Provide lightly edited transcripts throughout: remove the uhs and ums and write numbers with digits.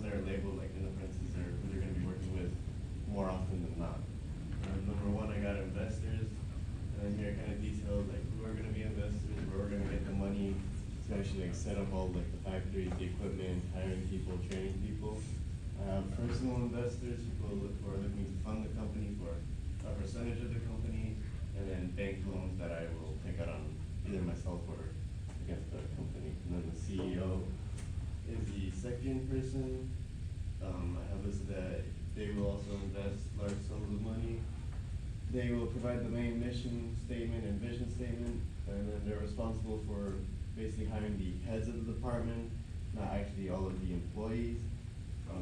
ones that are labeled like in the parentheses are who they're gonna be working with more often than not. Number one, I got investors, and then here it kind of details like who are gonna be investors, where we're gonna get the money to actually like set up all like the factories, the equipment, hiring people, training people. I have personal investors, people who are looking to fund the company for a percentage of the company, and then bank loans that I will take out on either myself or against the company. And then the CEO is the second person. I have listed that they will also invest large sums of money. They will provide the main mission statement and vision statement, and then they're responsible for basically hiring the heads of the department, not actually all of the employees.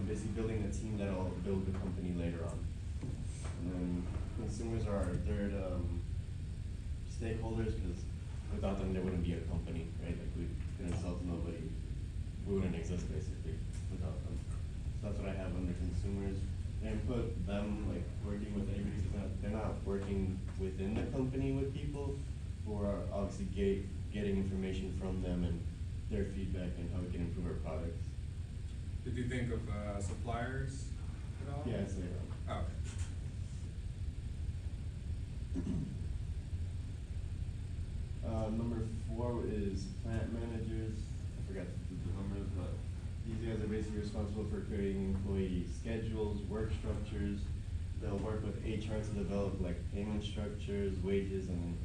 Basically building a team that'll build the company later on. And then consumers are our third stakeholders, because without them there wouldn't be a company, right? Like we couldn't sell to nobody, we wouldn't exist basically without them. So that's what I have under consumers. And put them like working with anybody who's not, they're not working within the company with people who are obviously getting information from them and their feedback and how we can improve our products. Did you think of suppliers at all? Yeah, I'd say that. Oh, okay. Number 4 is plant managers. I forgot to do the numbers, but these guys are basically responsible for creating employee schedules, work structures. They'll work with HR to develop like payment structures, wages, and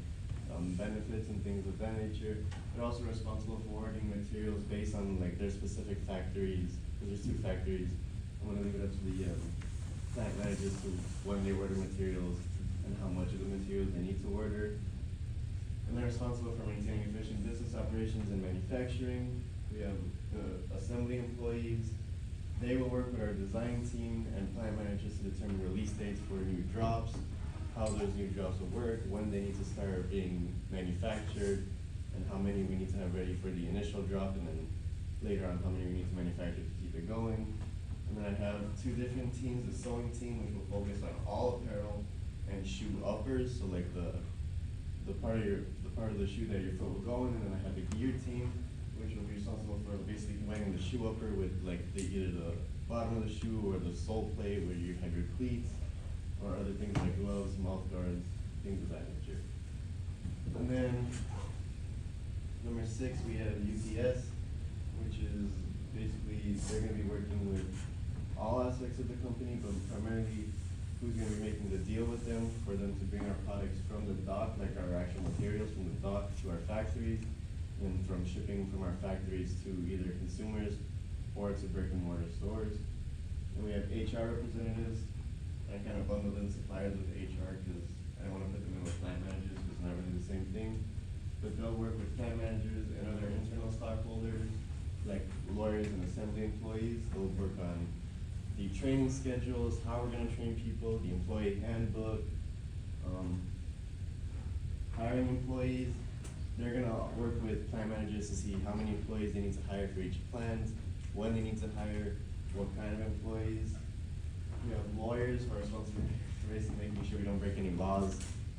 benefits and things of that nature. They're also responsible for ordering materials based on like their specific factories, because there's 2 factories. I'm gonna leave it up to the plant managers to when they order materials and how much of the materials they need to order. And they're responsible for maintaining efficient business operations and manufacturing. We have the assembly employees. They will work with our design team and plant managers to determine release dates for new drops, how those new drops will work, when they need to start being manufactured, and how many we need to have ready for the initial drop, and then later on how many we need to manufacture to keep it going. And then I have 2 different teams, the sewing team, which will focus on all apparel and shoe uppers, so like the part of the shoe that your foot will go in, and then I have the gear team, which will be responsible for basically combining the shoe upper with like either the bottom of the shoe or the sole plate where you have your cleats, or other things like gloves, mouth guards, things of that nature. And then number 6, we have UPS, which is basically they're gonna be working with all aspects of the company, but primarily who's gonna be making the deal with them for them to bring our products from the dock, like our actual materials from the dock to our factories, and from shipping from our factories to either consumers or to brick and mortar stores. And we have HR representatives. I kind of bundled in suppliers with HR because I don't want to put them in with plant managers because it's not really the same thing. But they'll work with plant managers and other internal stockholders, like lawyers and assembly employees. They'll work on the training schedules, how we're gonna train people, the employee handbook, hiring employees. They're gonna work with plant managers to see how many employees they need to hire for each plant, when they need to hire, what kind of employees. We have lawyers who are responsible for basically making sure we don't break any laws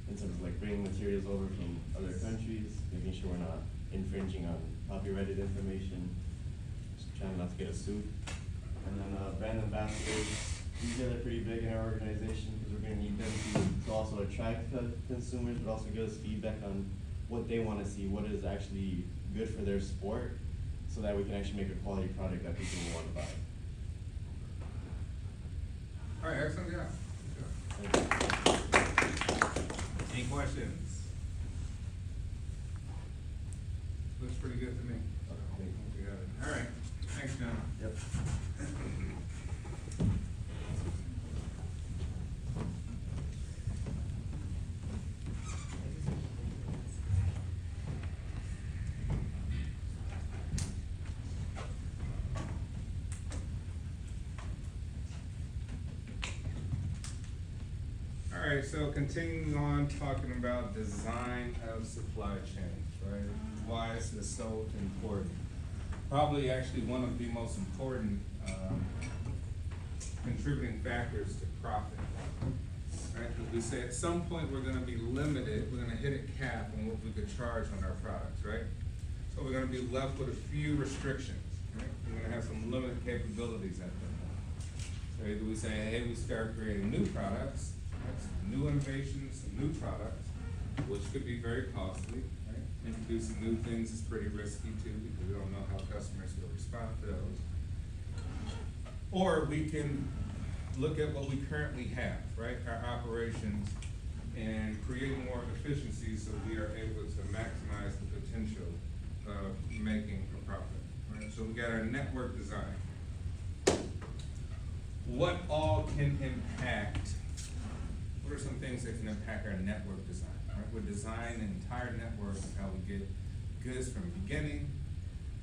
in terms of like bringing materials over from other countries, making sure we're not infringing on copyrighted information, just trying not to get a suit. And then brand ambassadors, these guys are pretty big in our organization because we're gonna need them to also attract consumers, but also give us feedback on what they wanna see, what is actually good for their sport, so that we can actually make a quality product that people will wanna buy. All right, excellent job. Good job. Any questions? Looks pretty good to me. We got it. All right, thanks, John. Yep. All right, so continuing on talking about design of supply chains, right? Why is this so important? Probably actually one of the most important contributing factors to profit, right? Because we say at some point we're gonna be limited, we're gonna hit a cap on what we could charge on our products, right? So we're gonna be left with a few restrictions. right? We're gonna have some limited capabilities at that point. So either we say, hey, we start creating new products, right? Some new innovations, some new products, which could be very costly, right? Introducing new things is pretty risky too, because we don't know how customers will respond to those. Or we can look at what we currently have, right, our operations, and create more efficiencies so we are able to maximize the potential of making a profit, right? So we got our network design. What all can impact, what are some things that can impact our network design, right? We design an entire network of how we get goods from beginning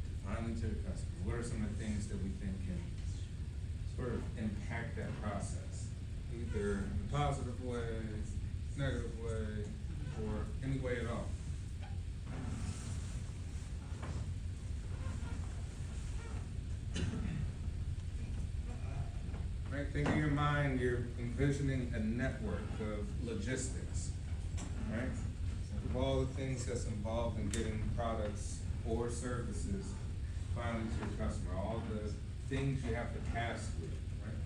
to finally to the customer. What are some of the things that we think can sort of impact that process, either in a positive way, negative way, or any way at all? Right, think in your mind, you're envisioning a network of logistics, right? Of all the things that's involved in getting products or services finally to your customer, all the things you have to pass through, right?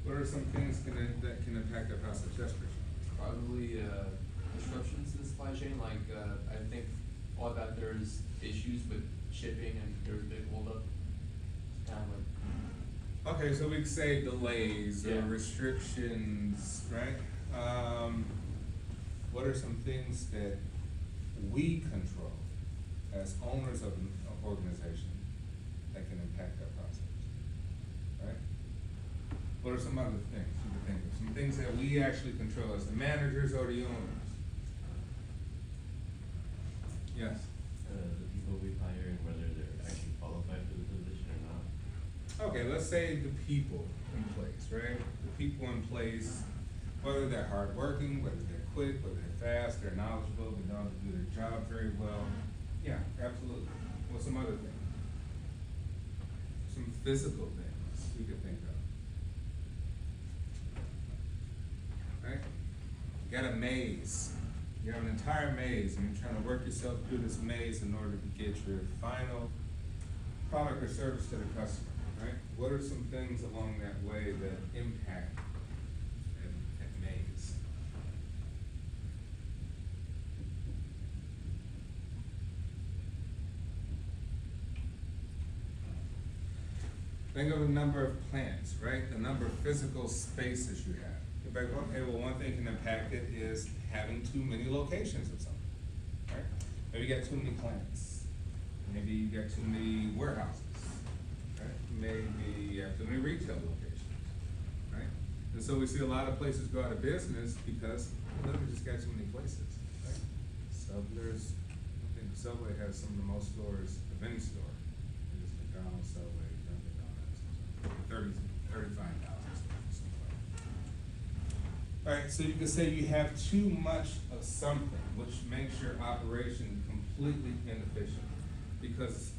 What are some things that can impact that process? Yes, Christian? Probably disruptions in the supply chain, like I think all that there's issues with shipping and there's a big holdup. It's kind of like, Okay, so we could say delays or Yeah. restrictions, right? What are some things that we control as owners of an organization that can impact that process, right? What are some other things you can think of? Some things that we actually control as the managers or the owners? Yes? The people we hire and whether they're actually qualified for the position or not. Okay, let's say the people in place, right? The people in place, whether they're hardworking, whether they're quick, whether they're fast, they're knowledgeable, they know how to do their job very well. Yeah, absolutely. What's some other things? Some physical things we could think of. Right? You got a maze. You have an entire maze, and you're trying to work yourself through this maze in order to get your final product or service to the customer, right? What are some things along that way that impact that maze? Think of the number of plants, right? The number of physical spaces you have. You're like, okay, well, one thing can impact it is having too many locations of something, right? Maybe you got too many plants. Maybe you got too many warehouses, right? Maybe you have too many retail locations, right? And so we see a lot of places go out of business because they literally just got too many places, right? I think Subway has some of the most stores of any store. It's McDonald's, Subway, Dunkin' Donuts, 35,000 stores. All right, so you could say you have too much of something, which makes your operation completely inefficient because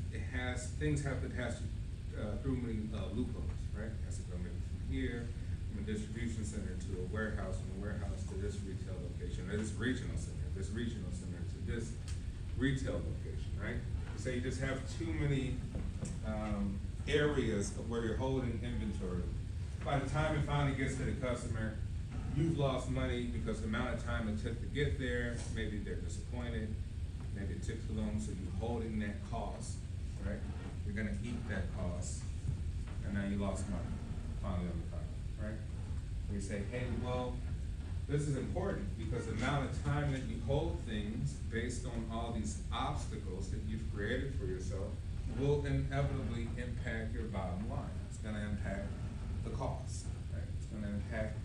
things have to pass through many loopholes, right? It has to go maybe from here, from a distribution center to a warehouse, from a warehouse to this retail location, or this regional center to this retail location, right? So you just have too many areas of where you're holding inventory. By the time it finally gets to the customer, you've lost money because the amount of time it took to get there, maybe they're disappointed, maybe it took too long, so you're holding that cost, right? You're gonna eat that cost, and now you lost money finally on the product, right? We say, hey, well, this is important because the amount of time that you hold things based on all these obstacles that you've created for yourself will inevitably impact your bottom line. It's gonna impact the cost, right? It's gonna impact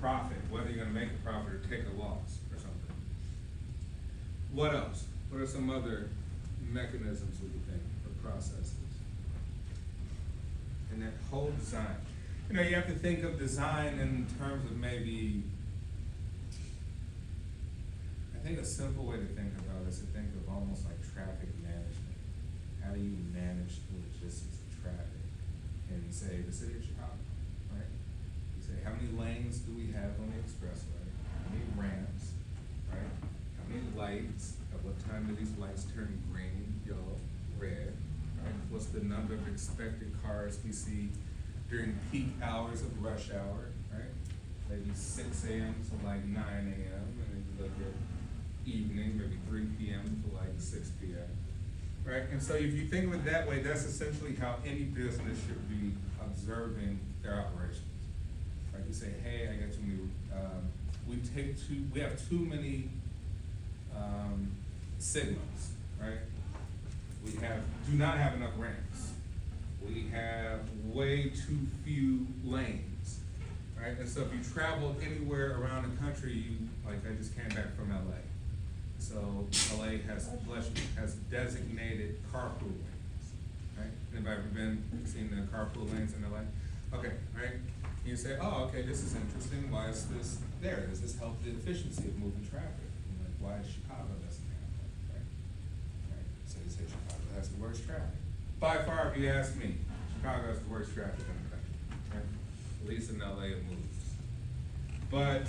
profit, whether you're gonna make a profit or take a loss or something. What else? What are some other mechanisms we could think or processes? And that whole design. You know, you have to think of design in terms of maybe, I think a simple way to think about it is to think of almost like traffic management. How do you manage the logistics of traffic in, say, the city of Chicago, right? You say, how many lanes do we have on the expressway? How many ramps, right? How many lights? At what time do these lights turn green? You yellow, red, right? What's the number of expected cars we see during peak hours of rush hour, right? Maybe 6 AM to like 9 AM, and then you look at evening, maybe 3 PM to like 6 PM, right? And so if you think of it that way, that's essentially how any business should be observing their operations. Right, you say, hey, I got too many, we have too many, signals, right? We do not have enough ramps. We have way too few lanes, right? And so if you travel anywhere around the country, like I just came back from LA. So LA has designated carpool lanes, right? Anybody ever seen the carpool lanes in LA? Okay, right? You say, oh, okay, this is interesting. Why is this there? Does this help the efficiency of moving traffic? And like, why Chicago doesn't have that, right? Right? So you say Chicago has the worst traffic. By far, if you ask me, Chicago has the worst traffic in the country, right? At least in LA it moves. But,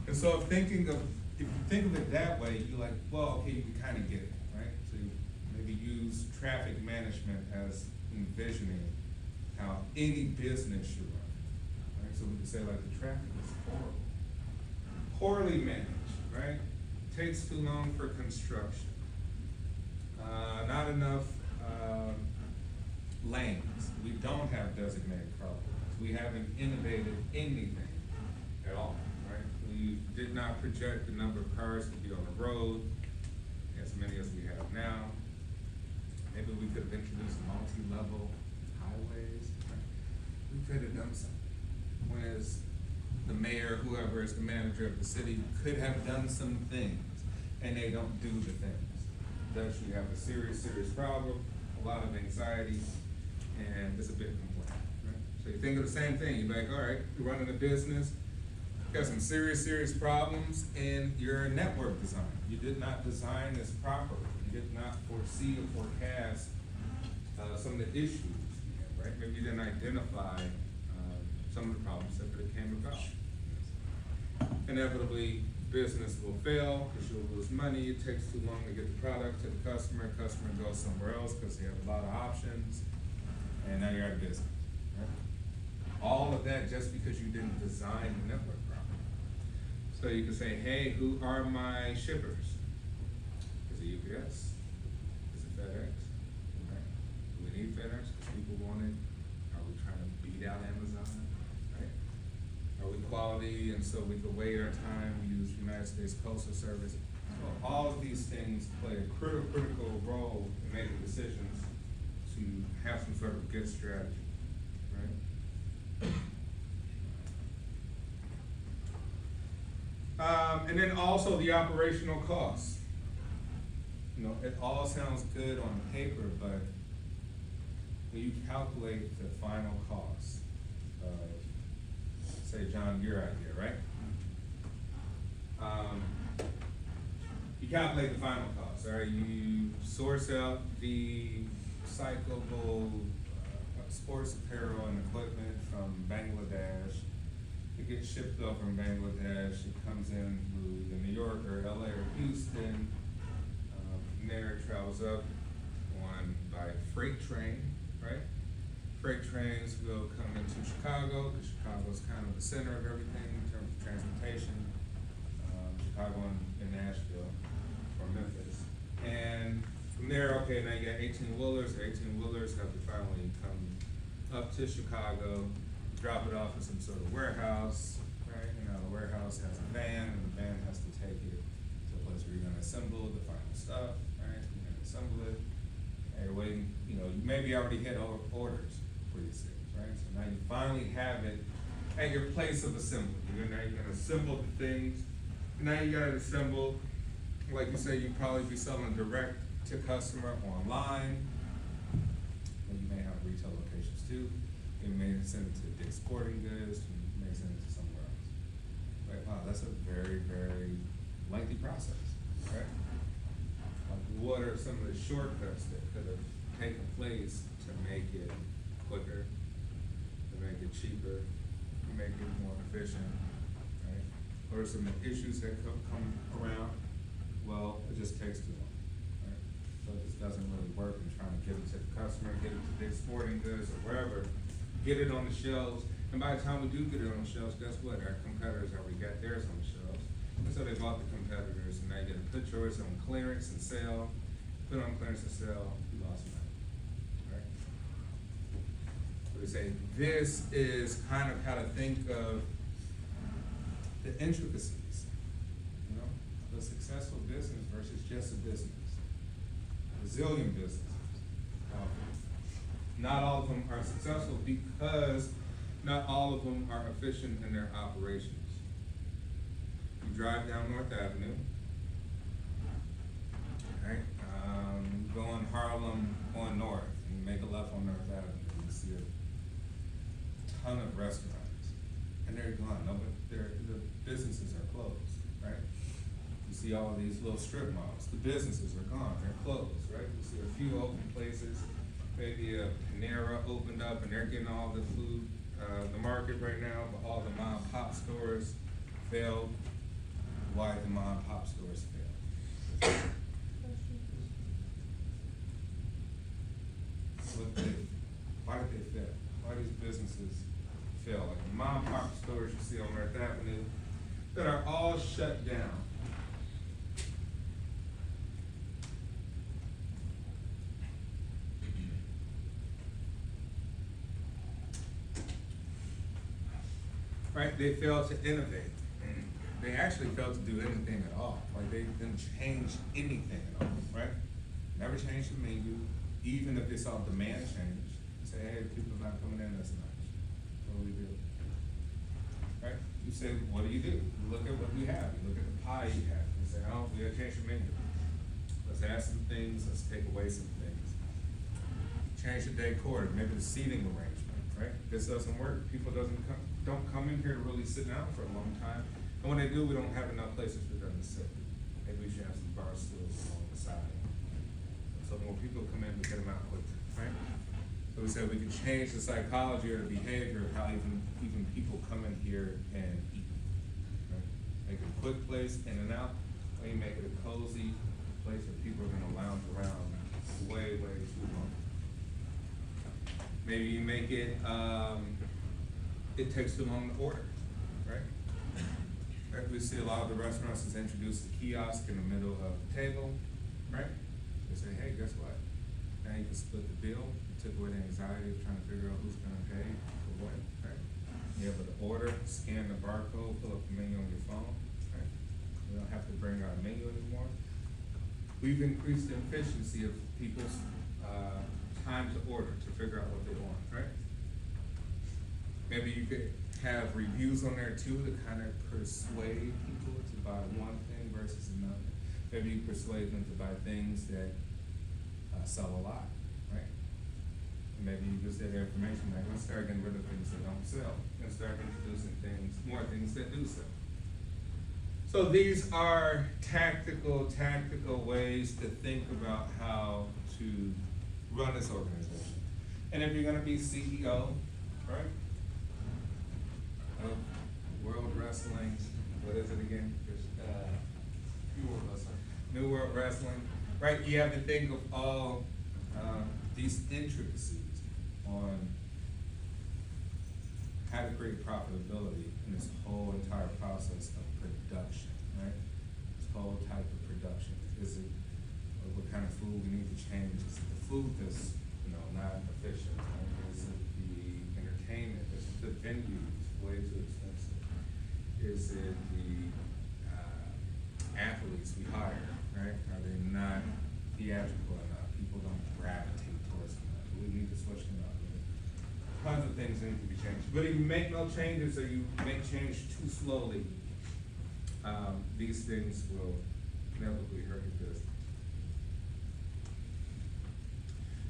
and so if you think of it that way, you're like, well, okay, you can kind of get it, right? So you maybe use traffic management as envisioning how any business should run, right? So we can say like the traffic is horrible, poorly managed, right? Takes too long for construction, not enough lanes. We don't have designated carpools. We haven't innovated anything at all, right? We did not project the number of cars to be on the road, as many as we have now. Maybe we could have introduced multi-level highways, right? We could have done something. Whereas the mayor, whoever is the manager of the city, could have done some things, and they don't do the things. Thus, you have a serious problem, a lot of anxiety, and it's a bit complaint, right? So you think of the same thing, you're like, all right, you're running a business, got some serious problems in your network design. You did not design this properly. You did not foresee or forecast some of the issues, right? Maybe you didn't identify some of the problems that could have came about. Inevitably, business will fail because you'll lose money. It takes too long to get the product to the customer. Customer goes somewhere else because they have a lot of options, and now you're out of business, right? All of that just because you didn't design the network properly. So you can say, hey, who are my shippers? Is it UPS? Is it FedEx? Right? Do we need FedEx because people want it? Are we trying to beat out Amazon? Right? Are we quality and so we can wait our time? We use United States Postal Service. So all of these things play a critical role in making decisions to have some sort of good strategy, right? And then also the operational costs. You know, it all sounds good on paper, but when you calculate the final cost of, say, John, your idea, right? You calculate the final cost, all right? You source out the recyclable sports apparel and equipment from Bangladesh. It gets shipped up from Bangladesh. It comes in through the New York or LA or Houston. From there, it travels up by freight train, right? Freight trains will come into Chicago because Chicago's kind of the center of everything in terms of transportation. Chicago and Nashville or Memphis. And from there, okay, now you got 18-wheelers. The 18-wheelers have to finally come up to Chicago, drop it off in some sort of warehouse, right? And now the warehouse has a van, and the van has to take it to a place where you're gonna assemble the final stuff, right? You're gonna assemble it, and you're waiting, you know, you maybe already had orders for these things, right? So now you finally have it at your place of assembly. Now you're gonna assemble the things. Now you got it assembled. Like you say, you'd probably be selling direct to customer online. Well, you may have retail locations too. You may send it to Dick's Sporting Goods, you may send it to somewhere else. Right? Wow, that's a very lengthy process, right? Like, what are some of the shortcuts that could have taken place to make it quicker, to make it cheaper, to make it more efficient, right? What are some of the issues that come around? Well, it just takes too long, right? So it just doesn't really work in trying to get it to the customer, get it to Dick's Sporting Goods or wherever, get it on the shelves. And by the time we do get it on the shelves, guess what? Our competitors already got theirs on the shelves. And so they bought the competitors and they get to put yours on clearance and sell, put on clearance and sell, you lost money, right? So we say, this is kind of how to think of the intricacies, you know, of a successful business versus just a business. Resilient businesses. Not all of them are successful because not all of them are efficient in their operations. You drive down North Avenue, right? Go on Harlem on North, and you make a left on North Avenue, you see a ton of restaurants, and they're gone. No, but the businesses are closed, right? You see all of these little strip malls. The businesses are gone. They're closed, right? You see a few open places. Maybe a Panera opened up and they're getting all the food, the market right now, but all the mom and pop stores failed. Why the mom and pop stores failed? Why did they fail? Why these businesses fail? Like the mom and pop stores you see on North Avenue that are all shut down. Right, they failed to innovate. They actually failed to do anything at all. Like they didn't change anything at all, right? Never changed the menu, even if they saw demand change. Say, hey, people are not coming in as much. What do we do? Right? You say, what do? You look at what we have. You look at the pie you have. You say, oh, we gotta change the menu. Let's add some things, let's take away some things. Change the decor, maybe the seating arrangement, right? This doesn't work. People don't come in here to really sit down for a long time. And when they do, we don't have enough places for them to sit. Maybe we should have some bar stools along the side. So when people come in, we get them out quicker, right? So we said we can change the psychology or the behavior of how even people come in here and eat, right? Make it a quick place, in and out, or you make it a cozy place where people are gonna lounge around way too long. Maybe you make it, it takes too long to order, right? Right? We see a lot of the restaurants has introduced a kiosk in the middle of the table, right? They say, hey, guess what? Now you can split the bill. You took away the anxiety of trying to figure out who's gonna pay for what, right? You're able to order, scan the barcode, pull up the menu on your phone, right? You don't have to bring out a menu anymore. We've increased the efficiency of people's time to order, to figure out what they want, right? Maybe you could have reviews on there too to kind of persuade people to buy one thing versus another. Maybe you persuade them to buy things that sell a lot, right? And maybe you just get their information like, let's start getting rid of things that don't sell and start introducing more things that do sell. So these are tactical ways to think about how to run this organization. And if you're gonna be CEO, right? Of World Wrestling, what is it again? New World Wrestling. New World Wrestling, right? You have to think of all these intricacies on how to create profitability in this whole entire process of production, right? This whole type of production. Is it what kind of food we need to change? Is it the food that's not efficient? Right? Is it the entertainment? Is it the venues way too expensive? Is it the athletes we hire? Right? Are they not theatrical enough? People don't gravitate towards them. We need to switch them up. Tons of things need to be changed. But if you make no changes or you make change too slowly, these things will inevitably hurt your business.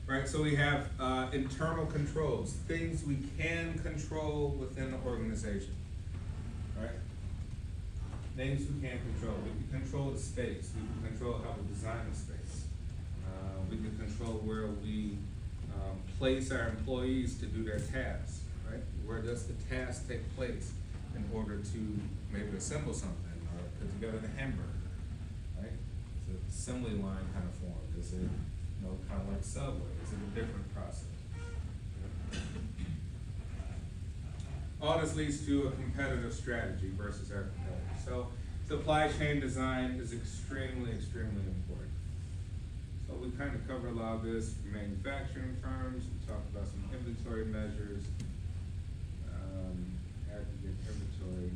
Right, so we have internal controls, things we can control within the organization, right? Things we can control. We can control the space. We can control how we design the space. We can control where we place our employees to do their tasks, right? Where does the task take place in order to maybe assemble something or put together the hamburger, right? Is it assembly line kind of form? Is it You know, kind of like Subway, it's a different process. All this leads to a competitive strategy versus our competitors. So supply chain design is extremely, extremely important. So we kind of cover a lot of this for manufacturing firms, we talked about some inventory measures, aggregate inventory.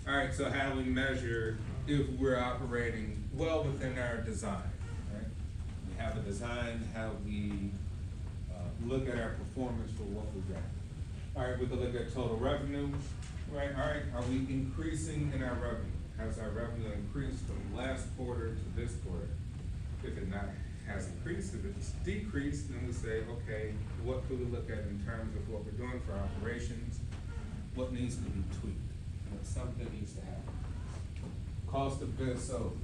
All right, so how do we measure if we're operating well within our design, right? We have a design, how we look at our performance for what we got. All right, we can look at total revenue, right? All right, are we increasing in our revenue? Has our revenue increased from last quarter to this quarter? If it not has increased, if it's decreased, then we say, okay, what could we look at in terms of what we're doing for operations? What needs to be tweaked? What something needs to happen? Cost of goods sold.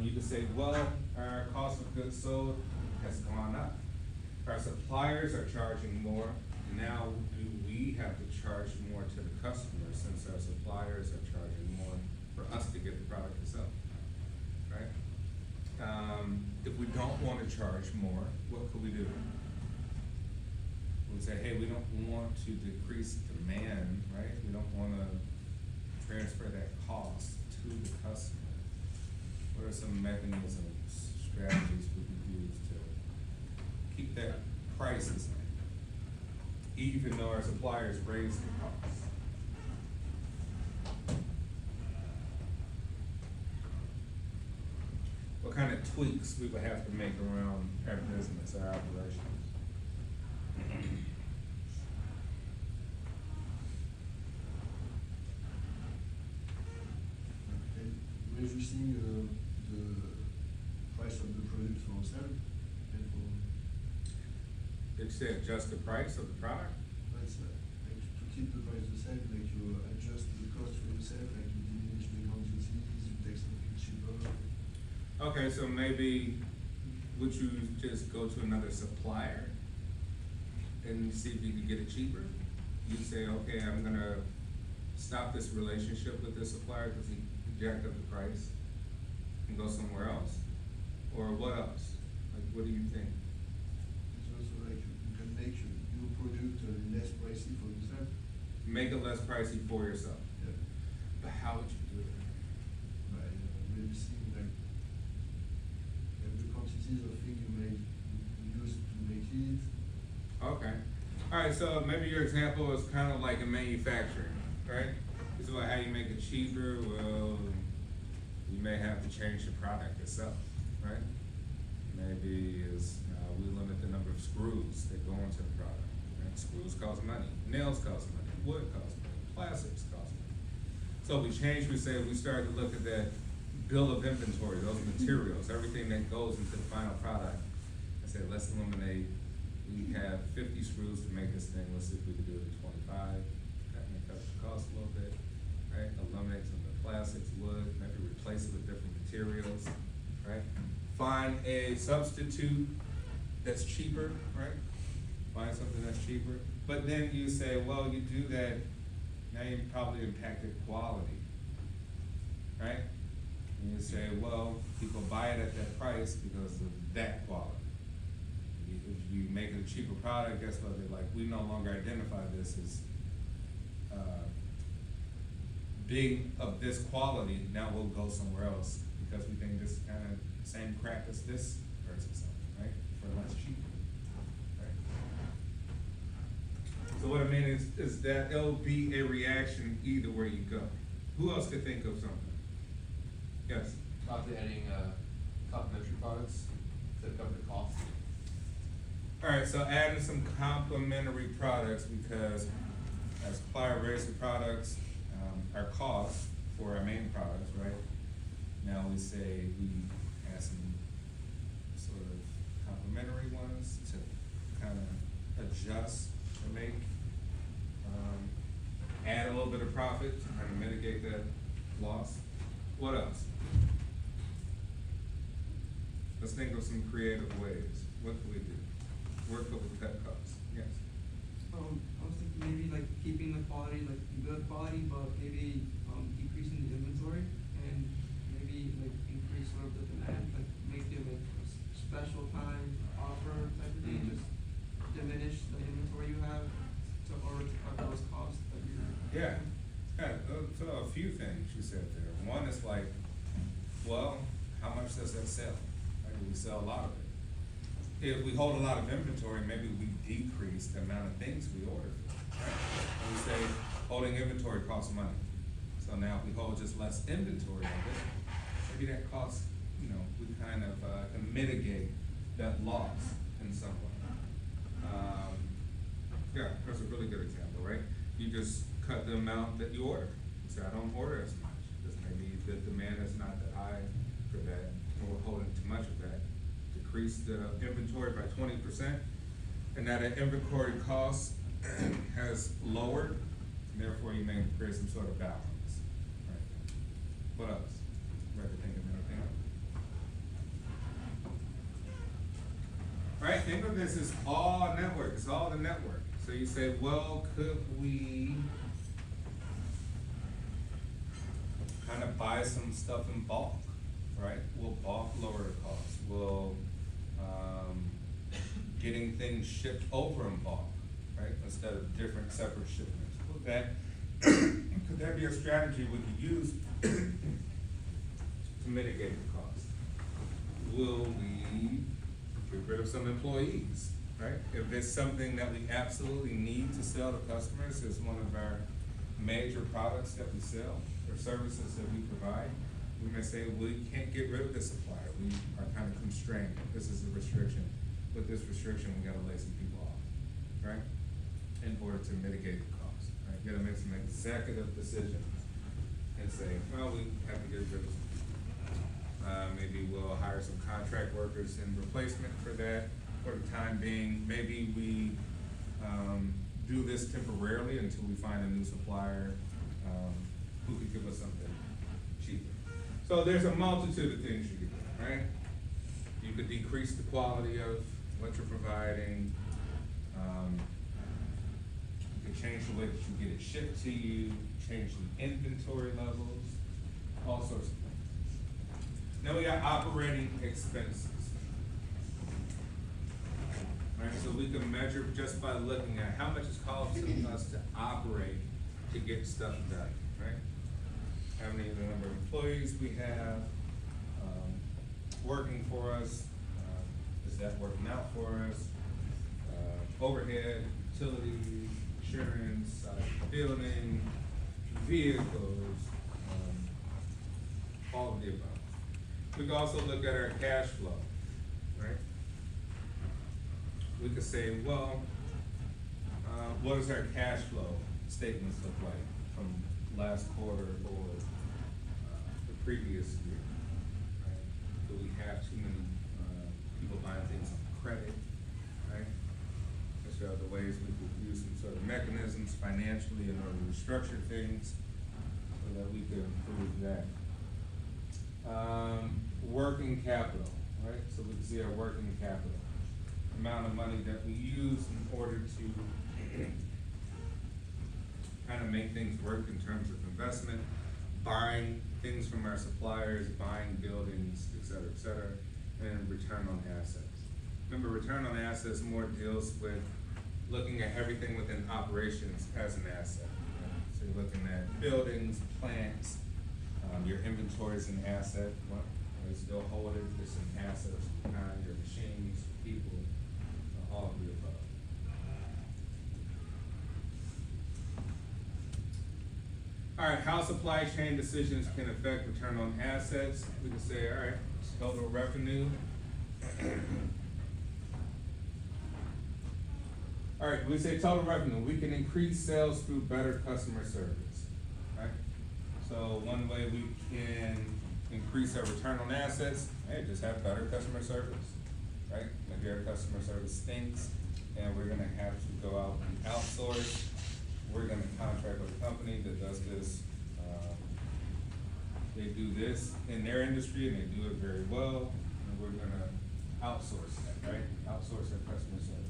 You could say, well, our cost of goods sold has gone up. Our suppliers are charging more. Now, do we have to charge more to the customer since our suppliers are charging more for us to get the product to sell, right? If we don't wanna charge more, what could we do? We say, hey, we don't want to decrease demand, right? We don't wanna transfer that cost to the customer. What are some mechanisms, strategies we could use to keep that price the same, even though our suppliers raise the cost? What kind of tweaks we would have to make around our business, our operations? And reducing the price of the product for sale and for, Did you say adjust the price of the product? that's like to keep the price the same, like you adjust the cost for yourself, like you diminish the quantities, you take something cheaper. Okay, so maybe would you just go to another supplier and see if you can get it cheaper? You say, okay, I'm gonna stop this relationship with this supplier because he jacked up the price and go somewhere else? Or what else? Like, what do you think? It's also like you can make your product less pricey for yourself. Make it less pricey for yourself. Yeah. But how would you do it? By reducing like the quantities of things you may use to make it. Okay. Alright, so maybe your example is kind of like in manufacturing, right? This is how you make it cheaper. Well, you may have to change the product itself, right? Maybe is we limit the number of screws that go into the product. Right? Screws cost money, nails cost money, wood costs money, plastics cost money. So we change, we say, we start to look at that bill of inventory, those materials, everything that goes into the final product. I say, let's eliminate, we have 50 screws to make this thing, let's see if we can do it at 25. That may cut the cost a little bit, right? Eliminate some of the plastics, wood, maybe replace it with different materials, right? Find a substitute that's cheaper, right? Find something that's cheaper. But then you say, well, you do that, now you probably impacted quality, right? And you say, well, people buy it at that price because of that quality. If you make it a cheaper product, guess what? They're like, we no longer identify this as being of this quality. Now we'll go somewhere else because we think this is kind of same crap as this versus something, right? For less cheaper, right? So what I mean is that it'll be a reaction either way you go. Who else could think of something? Yes? Probably adding, complementary products to cover the cost. Alright, so adding some complementary products because as supplier raise the products, our cost for our main products, right? Now we say we add some sort of complementary ones to kind of adjust or make, add a little bit of profit to kind of mitigate that loss. What else? Let's think of some creative ways. What can we do? Where could we cut costs? Yes. I was thinking maybe like keeping the quality, like good quality, but maybe decreasing the inventory and maybe like increase sort of the demand, like maybe like a special time offer type of thing, Mhm. just diminish the inventory you have to, or to cut those costs that you're. Yeah, so a few things you said there. One is like, well, how much does that sell? Right, we sell a lot of it. If we hold a lot of inventory, maybe we decrease the amount of things we order, right? And we say, holding inventory costs money. So now if we hold just less inventory of it, maybe that costs, we kind of, can mitigate that loss in some way. Yeah, that's a really good example, right? You just cut the amount that you order. You say, I don't order as much, because maybe the demand is not that high for that, and we're holding too much of that. Decrease the inventory by 20%, and now that inventory cost has lowered, and therefore you may create some sort of balance. Right? What else? Rather think of anything else. Right, think of this as all network, it's all the network. So you say, well, could we kind of buy some stuff in bulk, right? Will bulk lower the cost? Will getting things shipped over in bulk, right? Instead of different separate shipments. Could that be a strategy we could use to mitigate the cost? Will we get rid of some employees, right? If it's something that we absolutely need to sell to customers, it's one of our major products that we sell or services that we provide, we may say, we can't get rid of this supplier. We are kind of constrained. This is a restriction. With this restriction, we gotta lay some people off, right? In order to mitigate the cost, right? You gotta make some executive decisions and say, well, we have to get rid of some people. Maybe we'll hire some contract workers in replacement for that for the time being. Maybe we do this temporarily until we find a new supplier who could give us something cheaper. So there's a multitude of things you could do, right? You could decrease the quality of what you're providing. You could change the way that you get it shipped to you, change the inventory levels, all sorts of things. Then we got operating expenses. Right, so we can measure just by looking at how much it's costing us to operate to get stuff done, right? How many, the number of employees we have, working for us, is that working out for us? Overhead, utilities, insurance, building, vehicles, all of the above. We can also look at our cash flow, right? We could say, well, what does our cash flow statements look like from last quarter or the previous year? Right? Do we have too many people buying things on credit, right? There's other ways we could use some sort of mechanisms financially in order to restructure things so that we could improve that. Working capital, right? So we can see our working capital, amount of money that we use in order to kind of make things work in terms of investment, buying things from our suppliers, buying buildings, et cetera, and return on assets. Remember, return on assets more deals with looking at everything within operations as an asset. Right? So you're looking at buildings, plants, your inventory is an asset. Well, you still hold it, it's an asset of some kind, your machines, people, all of the above. All right, how supply chain decisions can affect return on assets. We can say, all right, total revenue. All right, we say total revenue. We can increase sales through better customer service, right? So one way we can increase our return on assets, hey, just have better customer service, right? Maybe our customer service stinks, and we're gonna have to go out and outsource. We're gonna contract with a company that does this. They do this in their industry, and they do it very well, and we're gonna outsource that, right? Outsource our customer service.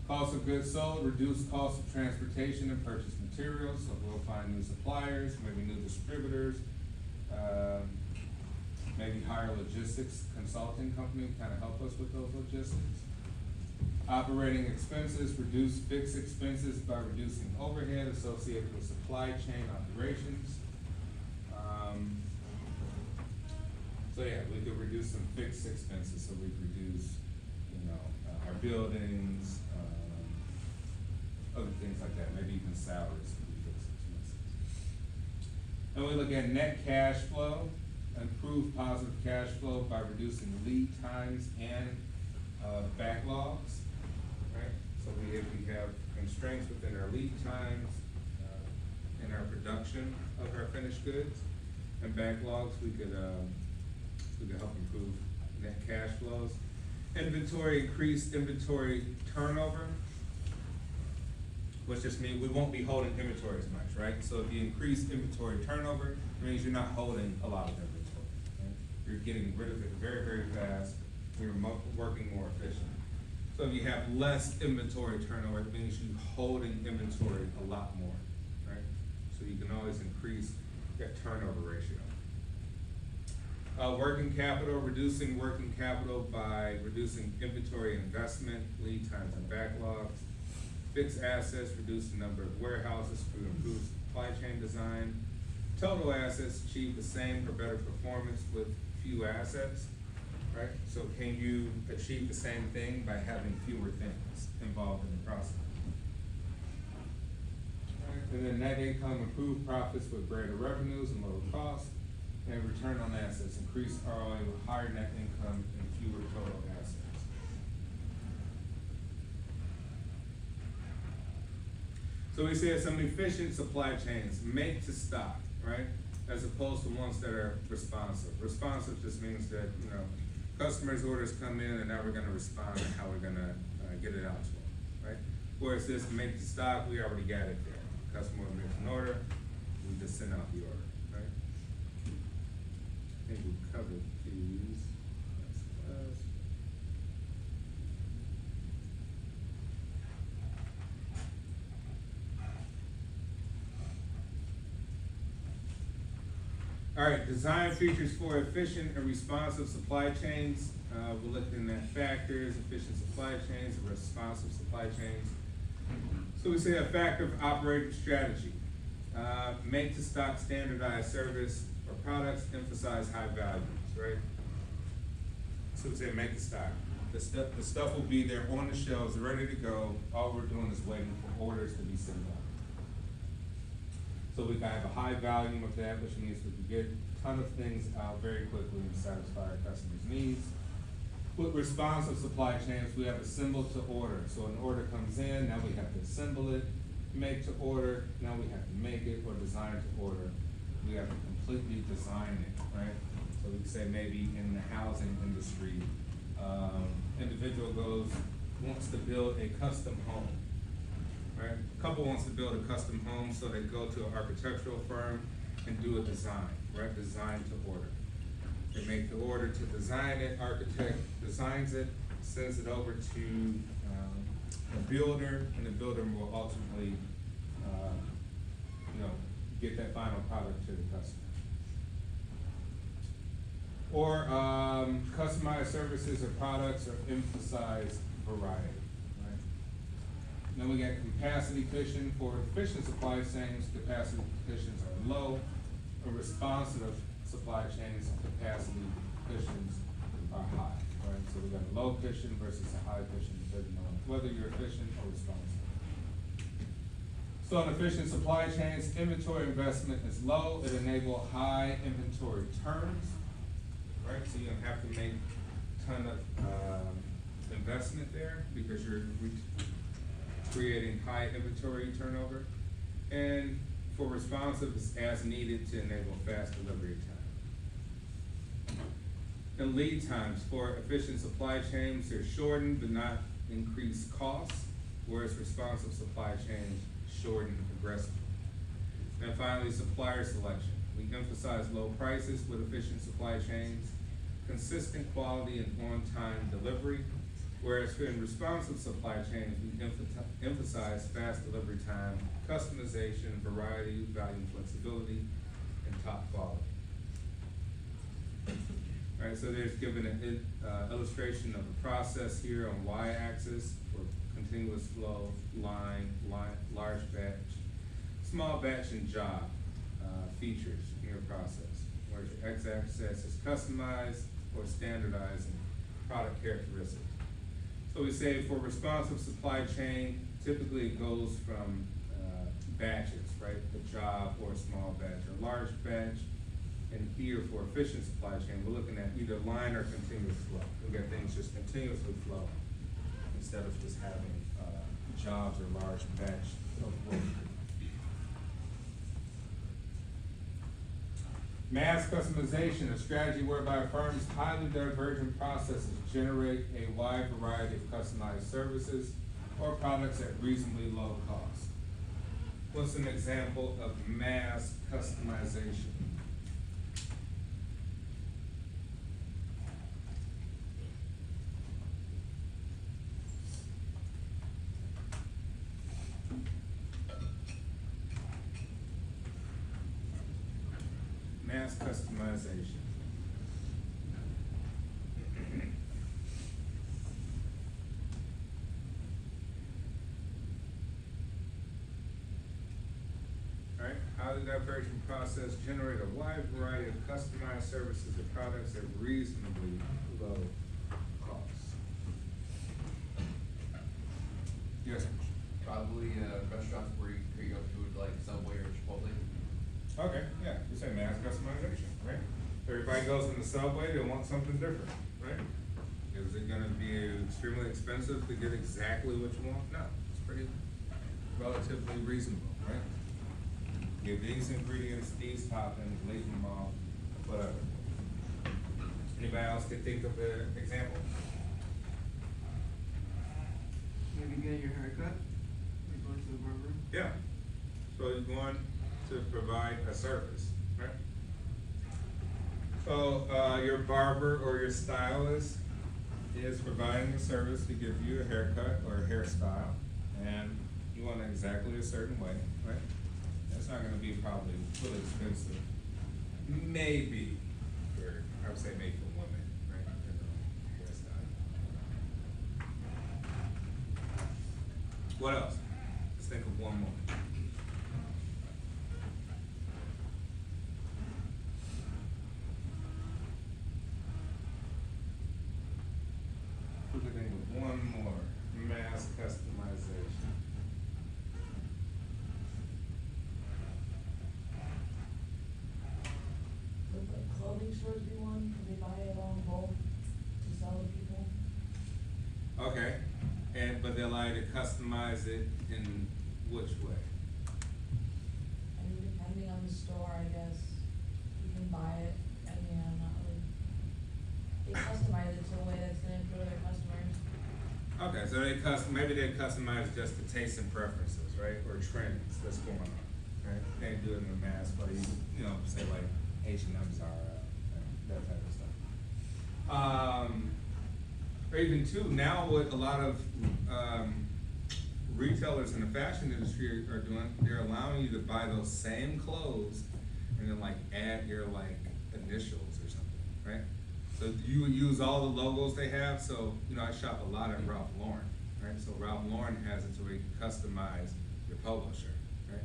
Cost of goods sold, reduce cost of transportation and purchase materials, so we'll find new suppliers, maybe new distributors. maybe hire a logistics consulting company to kind of help us with those logistics. Operating expenses, reduce fixed expenses by reducing overhead associated with supply chain operations. So yeah, we could reduce some fixed expenses, so we reduce, our buildings, other things like that, maybe even salaries could be fixed expenses. And we look at net cash flow, improve positive cash flow by reducing lead times and backlogs, right? So if we have constraints within our lead times, in our production of our finished goods and backlogs, we could help improve net cash flows. Inventory, increased inventory turnover, which just means we won't be holding inventory as much, right? So if you increase inventory turnover, it means you're not holding a lot of inventory, right? You're getting rid of it very, very fast, you're working more efficient. So if you have less inventory turnover, it means you're holding inventory a lot more, right? So you can always increase that turnover ratio. Working capital, reducing working capital by reducing inventory investment, lead times and backlogs. Fixed assets, reduce the number of warehouses through improved supply chain design. Total assets, achieve the same or better performance with few assets, right? So can you achieve the same thing by having fewer things involved in the process? Right. And then net income, improve profits with greater revenues and lower costs. And return on assets, increase ROI with higher net income and fewer total assets. So we say some efficient supply chains, make to stock, right? As opposed to ones that are responsive. Responsive just means that, customers' orders come in and now we're gonna respond to how we're gonna get it out to them, right? Whereas this make to stock, we already got it there. Customer makes an order, we just send out the order, right? I think we covered these. All right, design features for efficient and responsive supply chains. We're looking at factors, efficient supply chains, and responsive supply chains. So we say a factor of operating strategy. Make to stock standardized service or products, emphasize high values, right? So we say make to stock. The stuff will be there on the shelves, ready to go. All we're doing is waiting for orders to be sent out. So we can have a high volume of that, which means we can get a ton of things out very quickly and satisfy our customers' needs. With responsive supply chains, we have assemble to order. So an order comes in, now we have to assemble it. Make to order, now we have to make it, or design to order. We have to completely design it, right? So we can say maybe in the housing industry, individual wants to build a custom home. Right? A couple wants to build a custom home, so they go to an architectural firm and do a design, right? Design to order. They make the order to design it, architect designs it, sends it over to a builder, and the builder will ultimately, get that final product to the customer. Or customized services or products or emphasize variety. Then we got capacity cushion. For efficient supply chains, capacity cushions are low. For responsive supply chains, capacity cushions are high, right? So we got a low cushion versus a high cushion, depending on whether you're efficient or responsive. So in efficient supply chains, inventory investment is low. It enables high inventory turns, right? So you don't have to make a ton of investment there because you're creating high inventory turnover. And for responsive, it's as needed to enable fast delivery time. And lead times for efficient supply chains, they're shortened but not increase costs, whereas responsive supply chains shorten aggressively. And finally, supplier selection. We emphasize low prices with efficient supply chains, consistent quality and on-time delivery. Whereas in responsive supply chains, we emphasize fast delivery time, customization, variety, value, flexibility, and top quality. Right, so there's given an illustration of the process here on y-axis for continuous flow, line, large batch, small batch and job features in your process. Whereas your x-axis is customized or standardizing product characteristics. So we say for responsive supply chain, typically it goes from batches, right? A job or a small batch or large batch. And here for efficient supply chain, we're looking at either line or continuous flow. We get things just continuously flow instead of just having jobs or large batch of work. Mass customization, a strategy whereby firms' highly divergent processes generate a wide variety of customized services or products at reasonably low cost. What's an example of mass customization? Mass customization. All right, highly divergent process generate a wide variety of customized services or products at reasonably low cost. Yes, sir. Probably restaurants where you go to, like Subway or Chipotle. Okay, yeah, you say mass customization, right? Everybody goes in the Subway, they want something different, right? Is it gonna be extremely expensive to get exactly what you want? No, it's pretty relatively reasonable, right? Give these ingredients, these toppings, leave them off, whatever. Anybody else can think of an example? Maybe getting your haircut, like going to the barber. Yeah, so you want to provide a service, right? So, your barber or your stylist is providing a service to give you a haircut or a hairstyle, and you want it exactly a certain way, right? That's not gonna be probably really expensive. Maybe for, I would say maybe for women, right? Hairstyle. What else? Let's think of one more. We're looking at one more, mass customization. Would like clothing stores be one, could they buy it all in bulk to sell to people? Okay, but they allow you to customize it in which way? I mean, depending on the store, I guess, you can buy it, I mean, I'm not really, they customize it to a way that's gonna improve their customers. Okay, so maybe they customize just the tastes and preferences, right, or trends that's going on, right? They do it in the mass, but you know, say like H&M, Zara, that type of stuff. Or even too, now what a lot of, retailers in the fashion industry are doing, they're allowing you to buy those same clothes and then like add your like initials or something, right? So you would use all the logos they have, so, you know, I shop a lot at Ralph Lauren, right? So Ralph Lauren has it so where you can customize your polo shirt, right?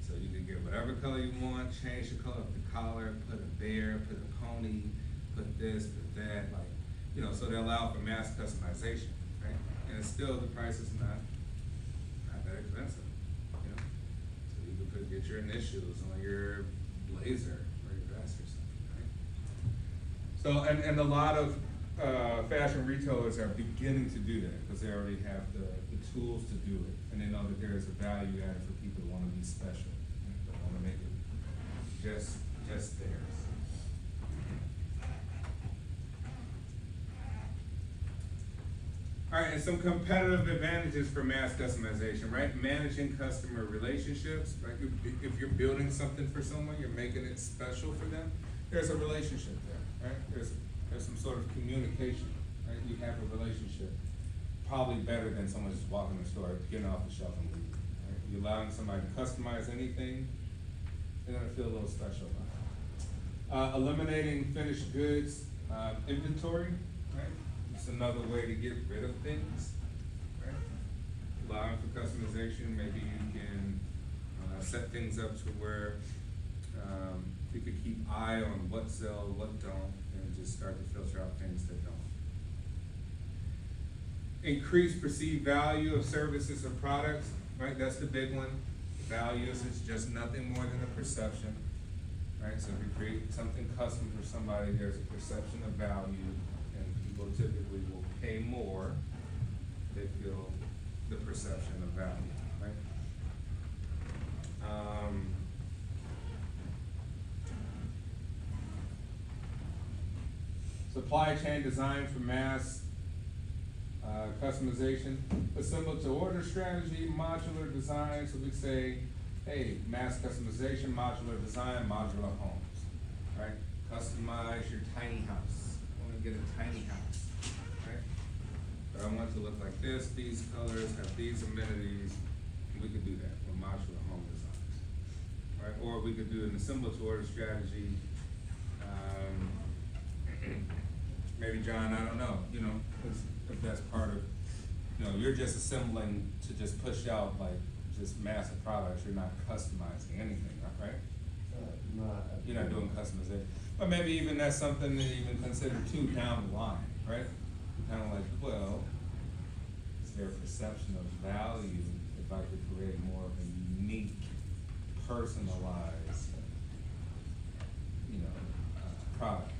So you can get whatever color you want, change the color of the collar, put a bear, put a pony, put this, put that, like, you know, so they allow for mass customization, right? And it's still, the price is not that expensive, you know? So you could get your initials on your blazer or your vest or something, right? So, and a lot of, fashion retailers are beginning to do that, because they already have the tools to do it, and they know that there is a value added for people who wanna be special, and wanna make it just theirs. All right, and some competitive advantages for mass customization, right? Managing customer relationships, right? If you're building something for someone, you're making it special for them, there's a relationship there, right? There's some sort of communication, right? You have a relationship, probably better than someone just walking in the store, getting off the shelf and leaving, right? You're allowing somebody to customize anything, they're gonna feel a little special about it. Eliminating finished goods Inventory, right? It's another way to get rid of things, right? Allowing for customization, maybe you can, set things up to where, you could keep eye on what sell, what don't, and just start to filter out things that don't. Increase perceived value of services or products, right? That's the big one. Values is just nothing more than a perception, right? So if you create something custom for somebody, there's a perception of value, and people typically will pay more. They feel the perception of value, right? Supply chain design for mass customization, assemble to order strategy, modular design, so we say, hey, mass customization, modular design, modular homes, right? Customize your tiny house, I wanna get a tiny house, right? But I want it to look like this, these colors, have these amenities, we could do that with modular home designs, right? Or we could do an assemble to order strategy, maybe John, I don't know, you know, if that's part of, you know, you're just assembling to just push out like just massive products, you're not customizing anything, right? Not. You're not doing customization, but maybe even that's something to even consider too down the line, right? Kind of like, well, is there a perception of value if I could create more of a unique, personalized, you know, product,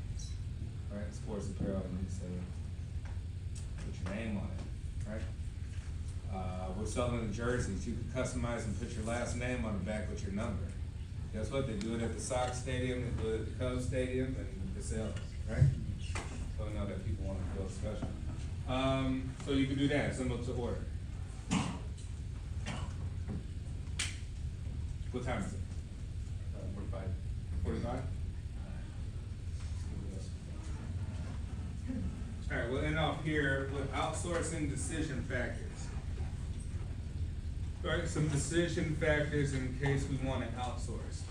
right? Sports apparel, and you say, put your name on it, right? We're selling the jerseys, you could customize and put your last name on the back with your number. Guess what, they do it at the Sox Stadium, they do it at the Cubs Stadium, and it sells, right? So we know that people wanna feel special. So you can do that, similar to order. What time is it? 45. 45? All right, we'll end off here with outsourcing decision factors. All right, some decision factors in case we wanna outsource.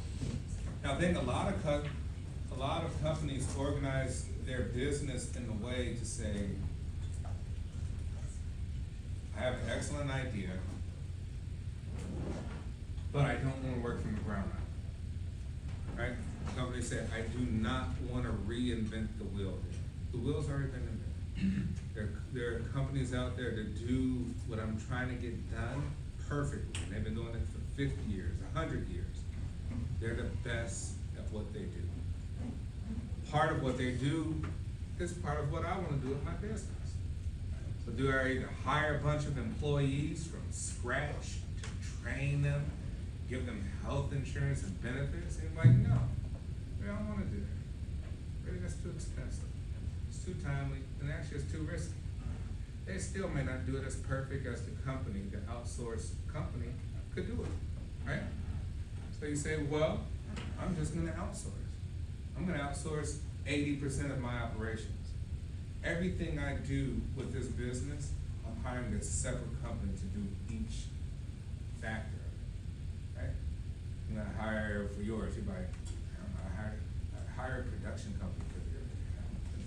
Now, I think a lot of companies organize their business in a way to say, I have an excellent idea, but I don't wanna work from the ground up. Right? Companies say, I do not wanna reinvent the wheel. The wheel's already been invented. There are companies out there that do what I'm trying to get done perfectly. They've been doing it for 50 years, 100 years. They're the best at what they do. Part of what they do is part of what I wanna do with my business. So do I either hire a bunch of employees from scratch to train them, give them health insurance and benefits? And like, no, we don't wanna do that. Really, that's too expensive. It's too timely, and actually it's too risky. They still may not do it as perfect as the company, the outsourced company could do it, right? So you say, well, I'm just gonna outsource. I'm gonna outsource 80% of my operations. Everything I do with this business, I'm hiring a separate company to do each factor of it, right? I'm gonna hire for yours, you buy, I hire a production company for your,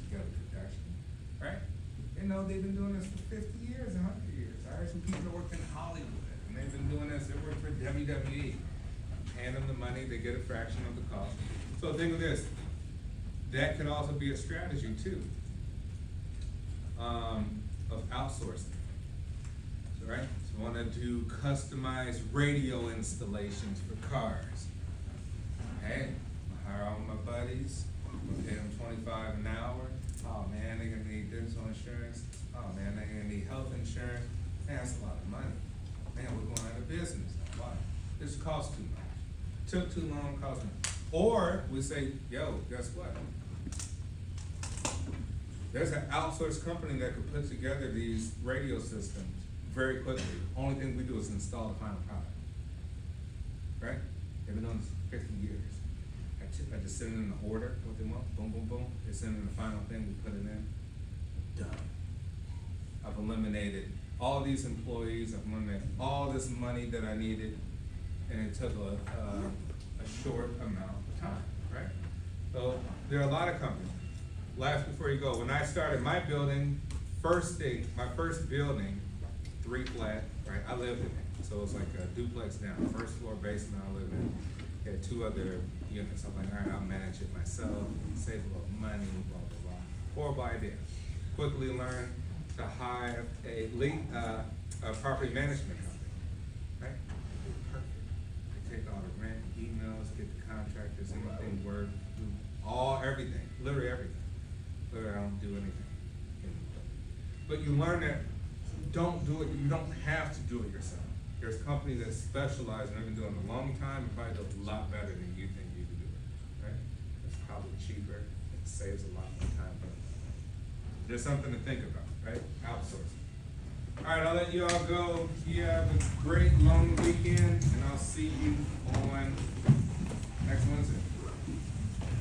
together production, right? You know, they've been doing this for 50 years, 100 years. I heard some people that work in Hollywood, and they've been doing this, they work for WWE. Hand them the money, they get a fraction of the cost. So think of this, that could also be a strategy too, of outsourcing. So, right, so wanna do customized radio installations for cars. Hey, I hire all my buddies, I'm gonna pay them $25 an hour. Oh man, they're gonna need dental insurance. Oh man, they're gonna need health insurance. Man, that's a lot of money. Man, we're going out of business. Why? This costs too much. Took too long, cost me. Or we say, yo, guess what? There's an outsourced company that could put together these radio systems very quickly. Only thing we do is install the final product. Right? They've been doing this for 50 years. I just send in the order, what they want, boom, boom, boom. They send in the final thing, we put it in. Done. I've eliminated all these employees, I've eliminated all this money that I needed, and it took a short amount of time, right? So there are a lot of companies last before you go, when I started my building, my first building, 3 flat, right, I lived in it. So it was like a duplex down, first floor basement I lived in. Had 2 other units. I'm like, all right, I'll manage it myself, save a little money, blah, blah, blah. Horrible idea. Quickly learned to hire a property management company, right? Perfect. They take all the rent, emails, get the contractors, anything work, do everything, literally everything. Literally, I don't do anything. But you learn that you don't have to do it yourself. There's companies that specialize and have been doing it a long time and probably do it a lot better than you think you can do it, right? It's probably cheaper, it saves a lot more time, but there's something to think about, right? Outsourcing. All right, I'll let you all go. You have a great long weekend, and I'll see you on